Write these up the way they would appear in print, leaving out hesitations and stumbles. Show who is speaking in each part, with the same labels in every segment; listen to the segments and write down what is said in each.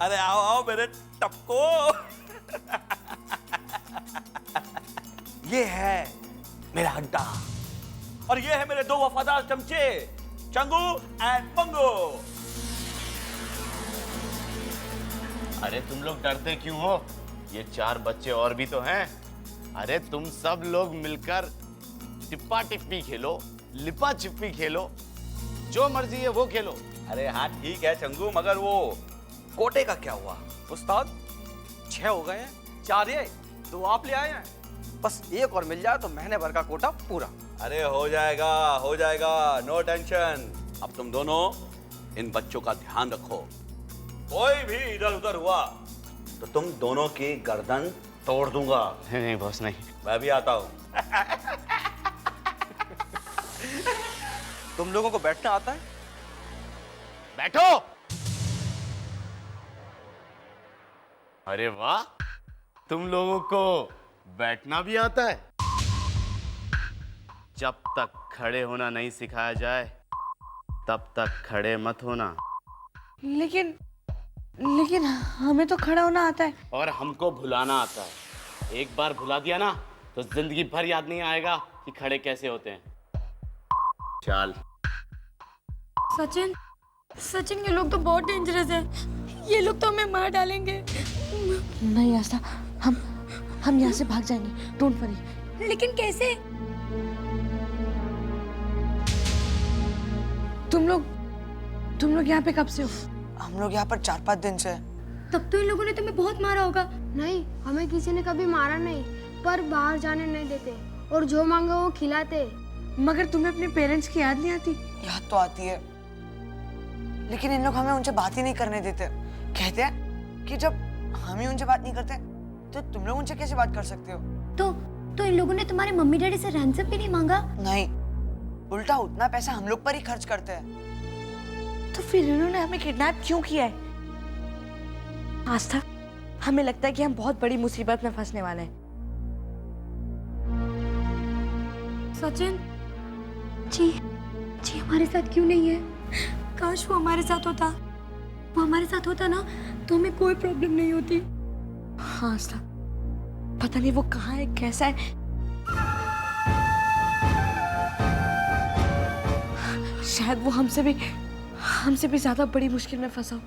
Speaker 1: अरे आओ आओ मेरे टपको। ये है मेरा अड्डा और ये है मेरे दो वफादार चमचे, चंगू एंड मंगू।
Speaker 2: अरे तुम लोग डरते क्यों हो? ये 4 बच्चे और भी तो हैं। अरे तुम सब लोग मिलकर टिप्पा टिप्पी खेलो, लिपा छिप्पी खेलो, जो मर्जी है वो खेलो।
Speaker 1: अरे हाँ ठीक है चंगू, मगर वो कोटे का क्या हुआ?
Speaker 3: उस्ताद 6 हो गए हैं, 4 ये 2 आप ले आए हैं, बस एक और मिल जाए तो महीने भर का कोटा पूरा।
Speaker 1: अरे हो जाएगा, नो टेंशन। अब तुम दोनों इन बच्चों का ध्यान रखो, कोई भी इधर उधर हुआ तो तुम दोनों की गर्दन तोड़ दूंगा।
Speaker 2: नहीं बॉस नहीं।
Speaker 1: मैं भी आता हूं।
Speaker 3: तुम लोगों को बैठना आता है?
Speaker 2: बैठो। अरे वाह, तुम लोगों को बैठना भी आता है। जब तक खड़े होना नहीं सिखाया जाए तब तक खड़े मत होना।
Speaker 4: लेकिन हमें तो खड़ा होना आता है।
Speaker 2: और हमको भुलाना आता है। एक बार भुला दिया ना तो जिंदगी भर याद नहीं आएगा कि खड़े कैसे होते हैं। चल।
Speaker 5: सचिन ये लोग तो बहुत डेंजरस है, ये लोग तो हमें मार डालेंगे।
Speaker 4: नहीं आस्था, हम यहाँ से भाग जाएंगे, डोंट वरी।
Speaker 5: लेकिन कैसे?
Speaker 4: तुम लोग यहाँ पे कब से हो?
Speaker 6: हम लोग यहाँ पर 4-5 दिन से।
Speaker 5: तब तो इन लोगों ने तुम्हें बहुत मारा होगा।
Speaker 7: नहीं, हमें किसी ने कभी मारा नहीं, पर बाहर जाने नहीं देते और जो मांगो वो खिलाते।
Speaker 4: मगर तुम्हें अपने पेरेंट्स की याद नहीं आती?
Speaker 6: याद तो आती है, लेकिन इन लोग हमें उनसे बात ही नहीं करने देते। कहते हैं कि जब हम ही उनसे बात नहीं करते तो तुम लोग उनसे कैसे बात कर सकते हो?
Speaker 5: तो इन लोगों ने तुम्हारे मम्मी डैडी से रैंसम भी नहीं मांगा?
Speaker 6: नहीं, उल्टा उतना पैसा हम लोग पर ही खर्च करते हैं।
Speaker 4: तो फिर इन्होंने हमें किडनैप क्यों किया है? आस्था, हमें लगता है कि हम बहुत बड़ी मुसीबत में फंसने वाले हैं।
Speaker 5: सचिन जी हमारे साथ क्यों नहीं है? काश वो हमारे साथ होता। वो हमारे साथ होता ना तो हमें कोई प्रॉब्लम नहीं होती।
Speaker 4: हाँ आस्था, पता नहीं वो कहाँ है, कैसा है। शायद वो हमसे भी ज्यादा बड़ी मुश्किल में फंसा हो।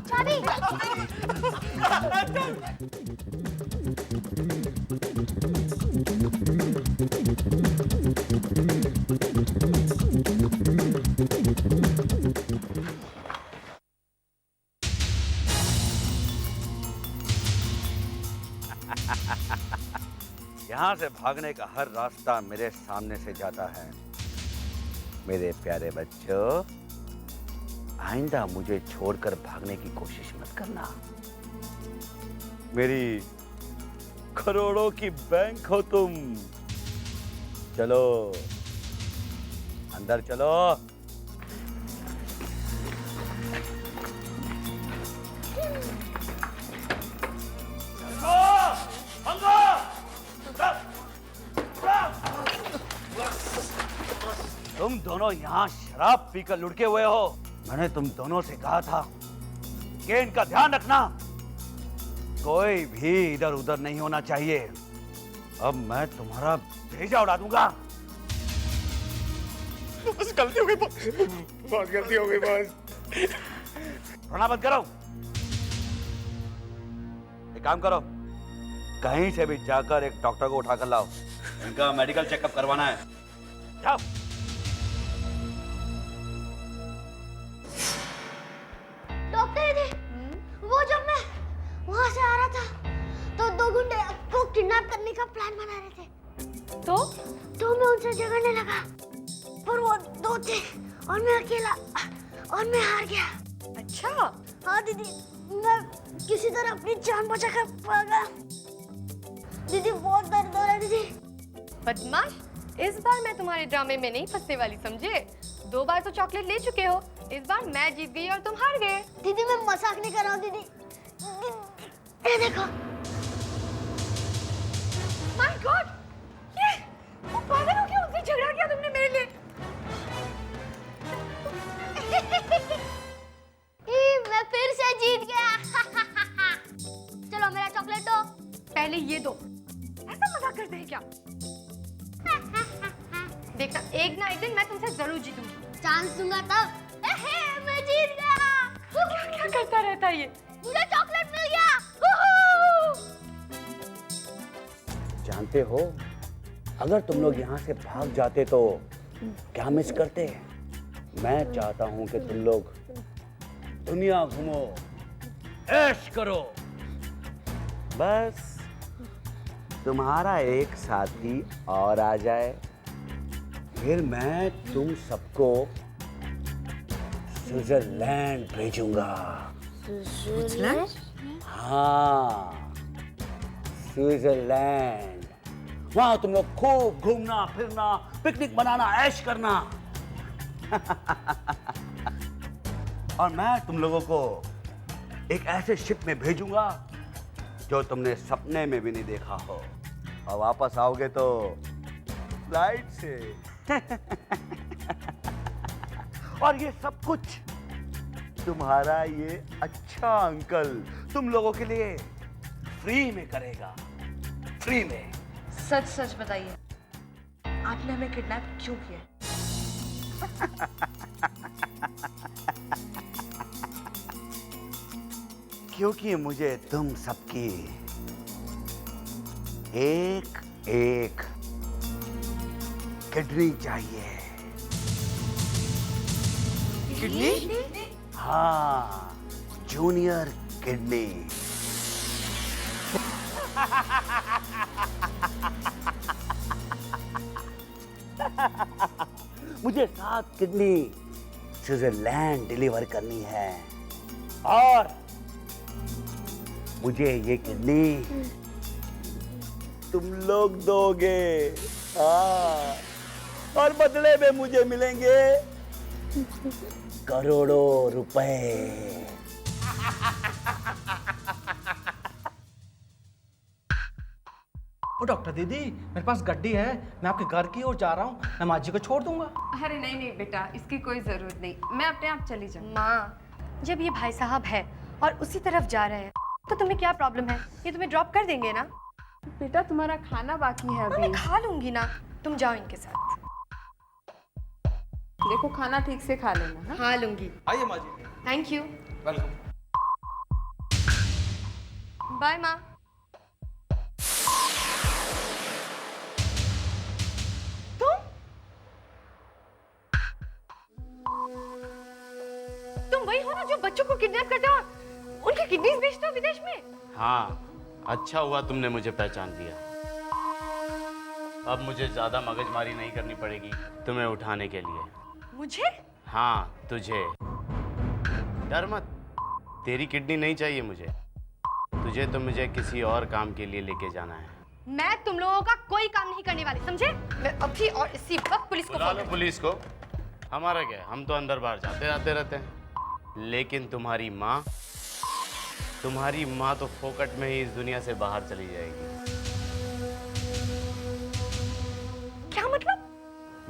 Speaker 5: चाबी।
Speaker 1: यहां से भागने का हर रास्ता मेरे सामने से जाता है। मेरे प्यारे बच्चों, आइंदा मुझे छोड़कर भागने की कोशिश मत करना। मेरी करोड़ों की बैंक हो तुम। चलो अंदर चलो। तुम दोनों यहाँ शराब पीकर लुढ़के हुए हो। मैंने तुम दोनों से कहा था कि इनका ध्यान रखना, कोई भी इधर उधर नहीं होना चाहिए। अब मैं तुम्हारा भेजा उड़ा दूंगा।
Speaker 2: बस गलती हो गई, बहुत गलती हो गई बस।
Speaker 1: रोना बंद करो। एक काम करो, कहीं से भी जाकर एक डॉक्टर को उठाकर लाओ, इनका मेडिकल चेकअप करवाना है। जाओ।
Speaker 7: डॉक्टर जी, वो जब मैं वहां से आ रहा था तो किडनैप करने का प्लान बना रहे थे।
Speaker 5: तो
Speaker 7: मैं उनसे झगड़ने लगा, पर वो दो थे और मैं अकेला, और मैं हार गया।
Speaker 5: अच्छा,
Speaker 7: हाँ दीदी, मैं किसी तरह अपनी जान बचाकर भागा। दीदी बहुत दर्द हो रहा है दीदी।
Speaker 5: बदमाश, इस बार मैं तुम्हारे ड्रामे में नहीं फंसने वाली, समझे? 2 बार तो चॉकलेट ले चुके हो, इस बार मैं जीत गई और तुम हार गए।
Speaker 7: दीदी मैं मजाक नहीं कर रहा हूँ दीदी। ये देखो।
Speaker 5: माय गॉड, ये वो पागल हो गया, उससे झगड़ा किया तुमने मेरे लिए।
Speaker 7: मैं फिर से जीत गया। चलो मेरा चॉकलेट दो।
Speaker 5: पहले ये दो। ऐसा मजाक करते हैं क्या? देखना, एक ना एक दिन मैं तुमसे जरूर जीतूंगी।
Speaker 7: चांस दूंगा तब। मैं जीत गया।
Speaker 5: क्या क्या करता रहता है ये?
Speaker 7: मुझे चॉकलेट मिल गया।
Speaker 1: जानते हो, अगर तुम लोग यहाँ से भाग जाते तो क्या मिस करते? मैं चाहता हूँ कि तुम लोग दुनिया घूमो, ऐश करो। बस तुम्हारा एक साथी और आ जाए, फिर मैं तुम सबको स्विट्जरलैंड भेजूंगा। हाँ, स्विट्जरलैंड। वहां तुम लोग खूब घूमना फिरना, पिकनिक बनाना, ऐश करना। और मैं तुम लोगों को एक ऐसे शिप में भेजूंगा जो तुमने सपने में भी नहीं देखा हो, और वापस आओगे तो फ्लाइट से। और ये सब कुछ तुम्हारा ये अच्छा अंकल तुम लोगों के लिए फ्री में करेगा, फ्री में।
Speaker 4: सच सच बताइए, आपने हमें किडनैप क्यों किया?
Speaker 1: क्योंकि मुझे तुम सबकी एक एक किडनी चाहिए।
Speaker 6: किडनी?
Speaker 1: हाँ, जूनियर किडनी। मुझे 7 किडनी स्विट्जरलैंड डिलीवर करनी है, और मुझे ये किडनी तुम लोग दोगे। हाँ, और बदले में मुझे मिलेंगे करोड़ों रुपए।
Speaker 3: ओ डॉक्टर दीदी, मेरे पास गड्डी है, मैं आपके घर की ओर जा रहा हूँ, मैं माँ जी को छोड़ दूंगा।
Speaker 8: अरे नहीं नहीं बेटा, इसकी कोई जरूरत नहीं, मैं अपने आप चली जाऊँ।
Speaker 5: माँ, जब ये भाई साहब है और उसी तरफ जा रहे हैं तो तुम्हें क्या प्रॉब्लम है? ये तुम्हें ड्रॉप कर देंगे ना?
Speaker 8: बेटा तुम्हारा खाना बाकी है अभी।
Speaker 5: मैं खा लूंगी ना, तुम जाओ इनके साथ।
Speaker 8: देखो खाना ठीक से खा लेना। हाँ?
Speaker 5: खा लूंगी।
Speaker 3: आइए माँ जी।
Speaker 5: Thank you.
Speaker 3: वेलकम।
Speaker 5: बाय माँ। तुम वही हो ना जो बच्चों को किडनैप करते हो, उनकी किडनीज बेचते हो विदेश में?
Speaker 2: हाँ, अच्छा हुआ तुमने मुझे पहचान लिया। अब मुझे ज्यादा मगजमारी नहीं करनी पड़ेगी तुम्हें उठाने के लिए।
Speaker 5: मुझे?
Speaker 2: हाँ, तुझे। डर मत, तेरी किडनी नहीं चाहिए मुझे, तुझे तो मुझे किसी और काम के लिए लेके जाना है।
Speaker 5: मैं तुम लोगों का कोई काम नहीं करने वाली, समझे? मैं अभी और इसी वक्त पुलिस को
Speaker 2: बुला
Speaker 5: फोन
Speaker 2: लो पुलिस को, हमारा क्या है, हम तो अंदर बाहर जाते आते रहते हैं। लेकिन तुम्हारी माँ तो फोकट में ही इस दुनिया से बाहर चली जाएगी।
Speaker 5: क्या मतलब?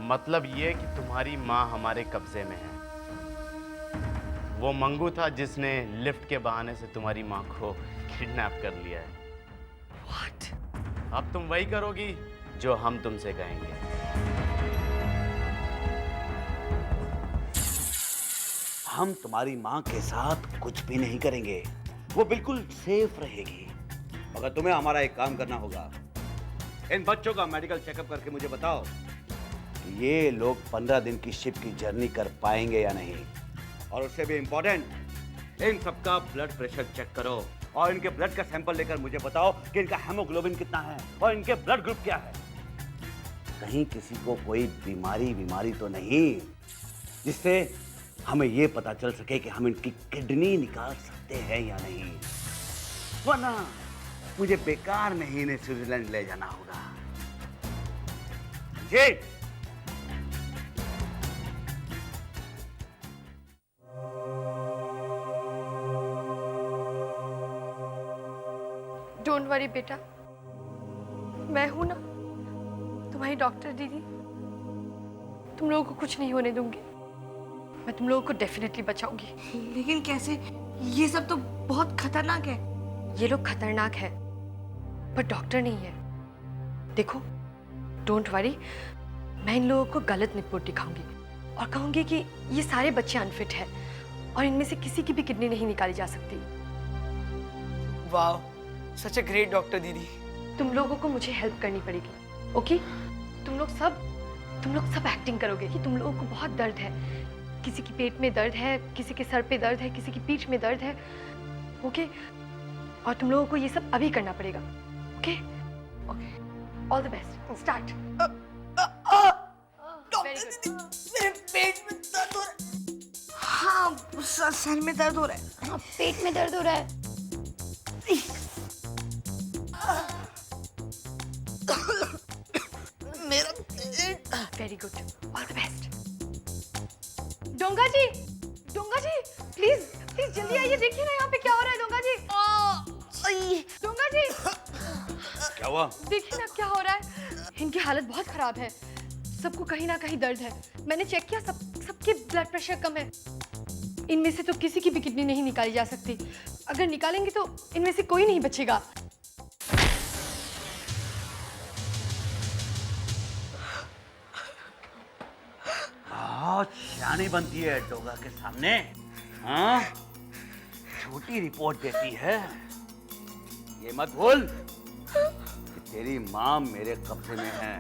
Speaker 2: मतलब ये कि तुम्हारी माँ हमारे कब्जे में है। वो मंगू था जिसने लिफ्ट के बहाने से तुम्हारी माँ को किडनैप कर लिया है।
Speaker 5: What?
Speaker 2: अब तुम वही करोगी जो हम तुमसे कहेंगे।
Speaker 1: हम तुम्हारी माँ के साथ कुछ भी नहीं करेंगे, वो बिल्कुल सेफ रहेगी। मगर तुम्हें हमारा एक काम करना होगा। इन बच्चों का मेडिकल चेकअप करके मुझे बताओ कि ये लोग 15 दिन की शिप की जर्नी कर पाएंगे या नहीं। और उससे भी इंपॉर्टेंट, इन सबका ब्लड प्रेशर चेक करो और इनके ब्लड का सैंपल लेकर मुझे बताओ कि इनका हेमोग्लोबिन कितना है और इनके ब्लड ग्रुप क्या है। कहीं किसी को कोई बीमारी तो नहीं जिससे हमें ये पता चल सके कि हम इनकी किडनी निकाल सकते हैं या नहीं, वरना मुझे बेकार में ही इन्हें स्विट्जरलैंड ले जाना होगा। जी
Speaker 5: डोंट वरी बेटा, मैं हूं ना तुम्हारी डॉक्टर दीदी। तुम लोगों को कुछ नहीं होने दूंगी, मैं तुम लोगों को डेफिनेटली बचाऊंगी।
Speaker 4: लेकिन कैसे? ये सब तो बहुत खतरनाक है।
Speaker 5: ये लोग खतरनाक है पर डॉक्टर नहीं है। देखो डोंट वरी, मैं इन लोगों को गलत रिपोर्ट दिखाऊंगी और कहूंगी कि ये सारे बच्चे अनफिट हैं और इनमें से किसी की भी किडनी नहीं निकाली जा सकती।
Speaker 6: वाह, सच ए ग्रेट डॉक्टर दीदी।
Speaker 5: तुम लोगों को मुझे हेल्प करनी पड़ेगी, ओके? तुम लोग सब एक्टिंग करोगे कि तुम लोगों को बहुत दर्द है। किसी की पेट में दर्द है, किसी के सर पे दर्द है, किसी की पीठ में दर्द है, ओके? और तुम लोगों को ये सब अभी करना पड़ेगा, okay? Okay, all the best, start.
Speaker 6: मेरे पेट में दर्द हो रहा है।
Speaker 4: हाँ, सर में दर्द हो रहा है।
Speaker 7: हाँ, पेट में दर्द हो रहा है।
Speaker 6: मेरा पेट।
Speaker 5: Very good, all the best. Donga ji, please जल्दी आइए, देखिए ना यहाँ पे क्या हो रहा है। डोंगा जी,
Speaker 1: क्या हुआ?
Speaker 5: देखिए ना क्या हो रहा है। इनकी हालत बहुत खराब है, सबको कहीं ना कहीं दर्द है। मैंने चेक किया, सबके ब्लड प्रेशर कम है। इनमें से तो किसी की भी किडनी नहीं निकाली जा सकती। अगर निकालेंगे तो इनमें से कोई नहीं बचेगा।
Speaker 1: बहुत शानी बनती है डोगा के सामने, हाँ? छोटी रिपोर्ट देती है। ये मत भूल कि तेरी माँ मेरे कब्जे में है।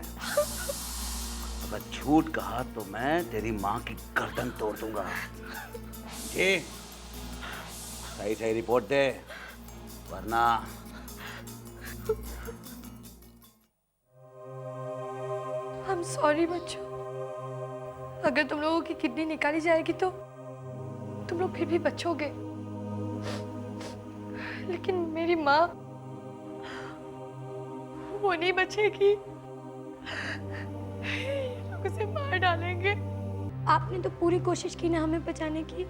Speaker 1: अगर झूठ कहा तो मैं तेरी माँ की गर्दन तोड़ दूंगा। जी, सही रिपोर्ट दे, वरना
Speaker 5: आई एम सॉरी बच्चों, अगर तुम लोगों की किडनी निकाली जाएगी तो तुम लोग फिर भी बचोगे, लेकिन मेरी माँ वो नहीं बचेगी। ये लोग उसे मार डालेंगे। आपने तो पूरी कोशिश की ना हमें बचाने की,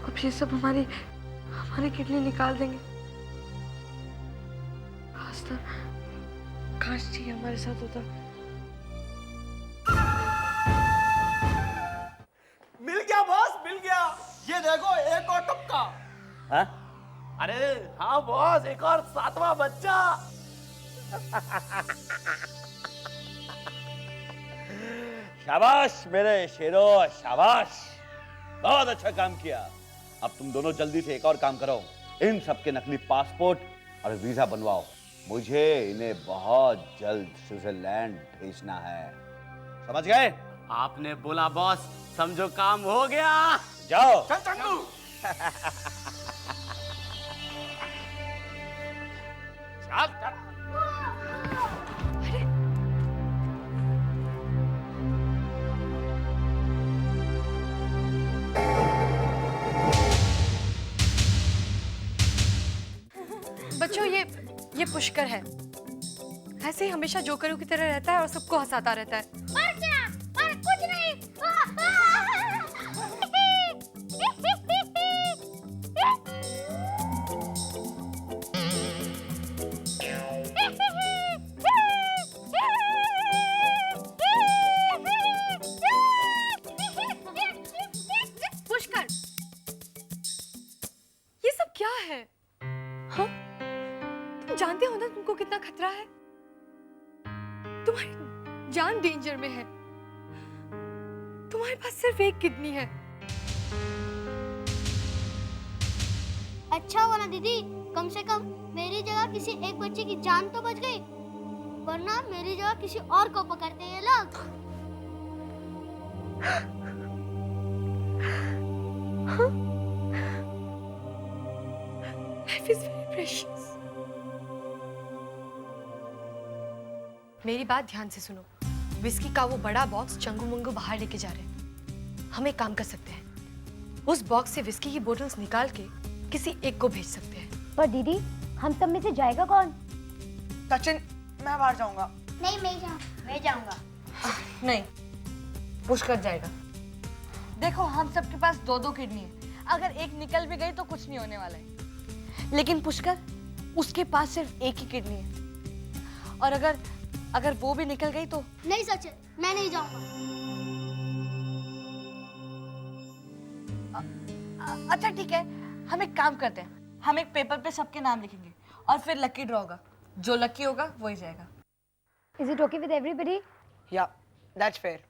Speaker 5: अब ये सब हमारी किडनी निकाल देंगे। आस्था, काश जी हमारे साथ होता।
Speaker 3: मिल गया बॉस, मिल गया। ये देखो, एक और टपका।
Speaker 1: हाँ?
Speaker 2: अरे हाँ बॉस, एक और 7वां बच्चा।
Speaker 1: शाबाश मेरे शेरो, शाबाश, बहुत अच्छा काम किया। अब तुम दोनों जल्दी से एक और काम करो, इन सबके नकली पासपोर्ट और वीजा बनवाओ। मुझे इन्हें बहुत जल्द स्विट्जरलैंड भेजना है, समझ गए?
Speaker 2: आपने बोला बॉस, समझो काम हो गया।
Speaker 1: जाओ।
Speaker 3: चल चंगू।
Speaker 2: चल।
Speaker 5: बच्चों, ये पुष्कर है। ऐसे ही हमेशा जोकरों की तरह रहता है और सबको हंसाता रहता है।
Speaker 7: और क्या? और कुछ नहीं।
Speaker 5: पुष्कर, ये सब क्या है? हाँ? तुम जानते हो ना तुमको कितना खतरा है? तुम्हारी जान डेंजर में है। तुम्हारे पास सिर्फ एक किडनी है।
Speaker 7: अच्छा हुआ ना दीदी, कम से कम मेरी जगह किसी एक बच्चे की जान तो बच गई, वरना मेरी जगह किसी और को पकड़ते ये लोग।
Speaker 5: मैं प्रेशियस। मेरी बात ध्यान से सुनो। विस्की का वो बड़ा बॉक्स चंगू मंगू बाहर लेके जा रहे हैं। हम एक काम कर सकते हैं, उस बॉक्स से विस्की की बोतल्स निकाल के किसी एक को भेज सकते हैं।
Speaker 7: पर दीदी, हम सब में से जाएगा कौन?
Speaker 6: सचिन, मैं बाहर जाऊंगा।
Speaker 7: नहीं, मैं जाऊंगा।
Speaker 4: नहीं, पुष्कर जाएगा। देखो, हम सबके पास 2-2 किडनी है। अगर एक निकल भी गई तो कुछ नहीं होने वाला है। लेकिन पुष्कर, उसके पास सिर्फ एक ही किडनी है। और अगर वो भी निकल गई तो?
Speaker 7: नहीं सचिन, मैं नहीं जाऊंगा।
Speaker 4: अच्छा ठीक है, हम एक काम करते हैं। हम एक पेपर पे सबके नाम लिखेंगे और फिर लकी ड्रॉ होगा। जो लकी होगा वही जाएगा।
Speaker 7: Is it okay with everybody?
Speaker 6: या, that's fair.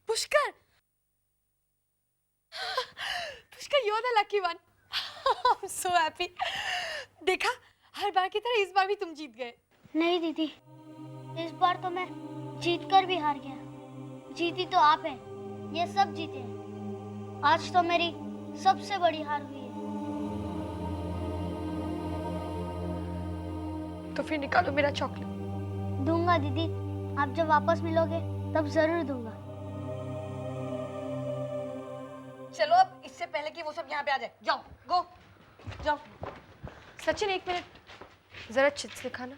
Speaker 5: Pushkar, Pushkar, you're the lucky one. I'm so happy. देखा, हर बार की तरह इस बार भी तुम जीत गए।
Speaker 7: नहीं दीदी, इस बार तो मैं जीत कर भी हार गया। जीती तो आप हैं, ये सब जीते हैं। आज तो मेरी सबसे बड़ी हार हुई है।
Speaker 5: तो फिर निकालो मेरा चॉकलेट।
Speaker 7: दूंगा दीदी, आप जब वापस मिलोगे तब जरूर दूंगा।
Speaker 4: चलो, अब इससे पहले कि वो सब यहाँ पे आ जाए, जाओ, गो, जाओ।
Speaker 5: सचिन, एक मिनट, जरा चिट्स लिखाना।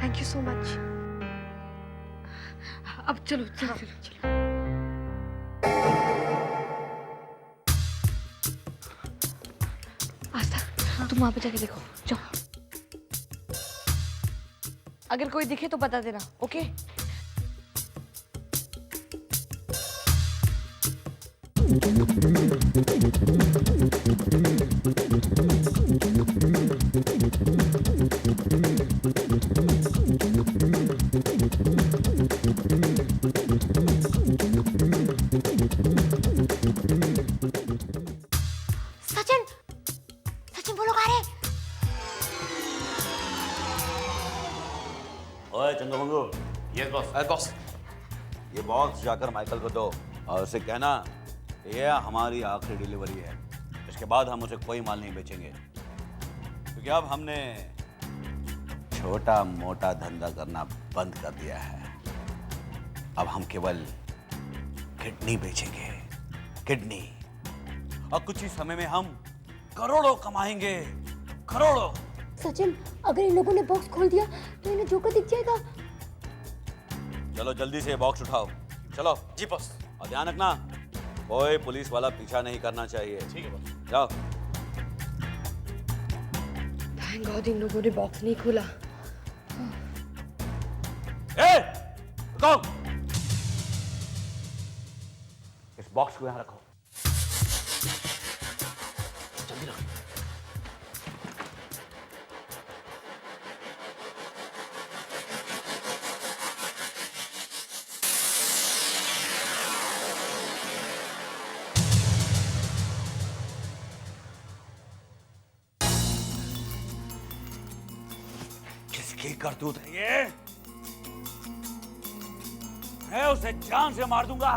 Speaker 5: Thank you so much. अब चलो चलो चलो चलो। आस्था, तुम वहां पे जाके देखो, जाओ।
Speaker 4: अगर कोई दिखे तो बता देना, ओके?
Speaker 7: सचिन, सचिन वो लोग आ रहे हैं।
Speaker 1: ओए Chandu Mangu,
Speaker 2: yes boss.
Speaker 3: Boss,
Speaker 1: ये बॉक्स जाकर माइकल को दो और उसे कहना ये हमारी आखिरी डिलीवरी है। इसके बाद हम उसे कोई माल नहीं बेचेंगे, क्योंकि अब हमने छोटा मोटा धंधा करना बंद कर दिया है। अब हम केवल किडनी बेचेंगे, किडनी। और कुछ ही समय में हम करोड़ों कमाएंगे, करोड़ों।
Speaker 7: सचिन, अगर इन लोगों ने बॉक्स खोल दिया तो इन्हें जोकर दिख जाएगा।
Speaker 1: चलो जल्दी से बॉक्स उठाओ, चलो।
Speaker 3: जी बॉस।
Speaker 1: और ध्यान रखना, कोई पुलिस वाला पीछा नहीं करना चाहिए।
Speaker 2: ठीक है बॉस।
Speaker 1: जाओ।
Speaker 5: थैंक गॉड इन लोगों ने बॉक्स नहीं खोला।
Speaker 1: ए, रुको। इस बॉक्स को यहाँ रखो। जल्दी रखो। किसकी करतूत है ये? मैं उसे जान से मार दूंगा।